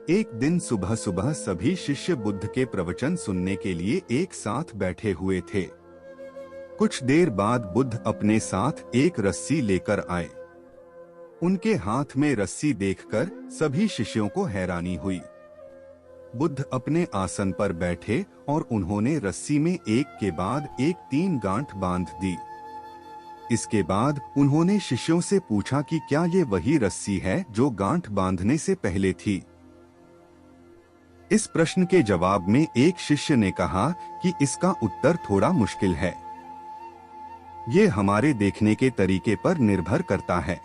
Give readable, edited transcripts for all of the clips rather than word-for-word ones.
एक दिन सुबह सुबह सभी शिष्य बुद्ध के प्रवचन सुनने के लिए एक साथ बैठे हुए थे। कुछ देर बाद बुद्ध अपने साथ एक रस्सी लेकर आए। उनके हाथ में रस्सी देखकर सभी शिष्यों को हैरानी हुई। बुद्ध अपने आसन पर बैठे और उन्होंने रस्सी में एक के बाद एक 3 गांठ बांध दी। इसके बाद उन्होंने शिष्यों से पूछा कि क्या ये वही रस्सी है जो गांठ बांधने से पहले थी। इस प्रश्न के जवाब में एक शिष्य ने कहा कि इसका उत्तर थोड़ा मुश्किल है। ये हमारे देखने के तरीके पर निर्भर करता है।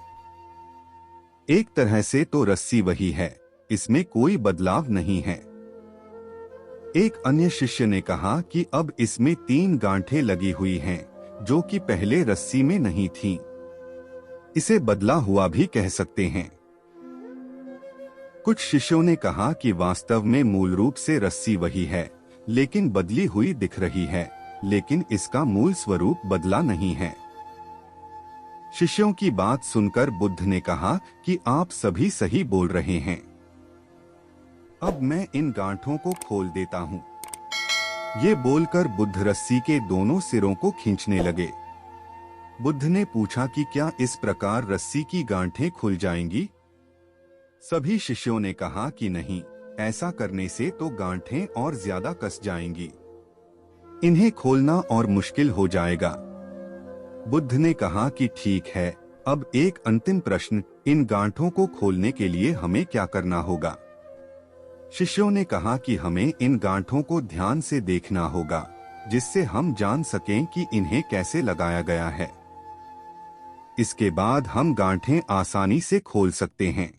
एक तरह से तो रस्सी वही है, इसमें कोई बदलाव नहीं है। एक अन्य शिष्य ने कहा कि अब इसमें 3 गांठें लगी हुई हैं, जो कि पहले रस्सी में नहीं थीं। इसे बदला हुआ भी कह सकते हैं। कुछ शिष्यों ने कहा कि वास्तव में मूल रूप से रस्सी वही है, लेकिन बदली हुई दिख रही है, लेकिन इसका मूल स्वरूप बदला नहीं है। शिष्यों की बात सुनकर बुद्ध ने कहा कि आप सभी सही बोल रहे हैं। अब मैं इन गांठों को खोल देता हूँ। ये बोलकर बुद्ध रस्सी के दोनों सिरों को खींचने लगे। बुद्ध ने पूछा कि क्या इस प्रकार रस्सी की गांठें खुल जाएंगी? सभी शिष्यों ने कहा कि नहीं, ऐसा करने से तो गांठें और ज्यादा कस जाएंगी। इन्हें खोलना और मुश्किल हो जाएगा। बुद्ध ने कहा कि ठीक है, अब एक अंतिम प्रश्न, इन गांठों को खोलने के लिए हमें क्या करना होगा? शिष्यों ने कहा कि हमें इन गांठों को ध्यान से देखना होगा, जिससे हम जान सकें कि इन्हें कैसे लगाया गया है। इसके बाद हम गांठें आसानी से खोल सकते हैं।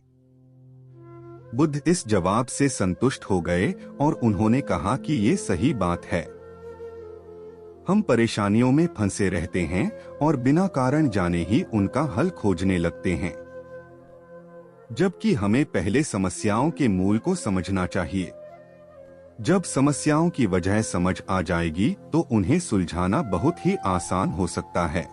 बुद्ध इस जवाब से संतुष्ट हो गए और उन्होंने कहा कि ये सही बात है। हम परेशानियों में फंसे रहते हैं और बिना कारण जाने ही उनका हल खोजने लगते हैं, जबकि हमें पहले समस्याओं के मूल को समझना चाहिए। जब समस्याओं की वजह समझ आ जाएगी तो उन्हें सुलझाना बहुत ही आसान हो सकता है।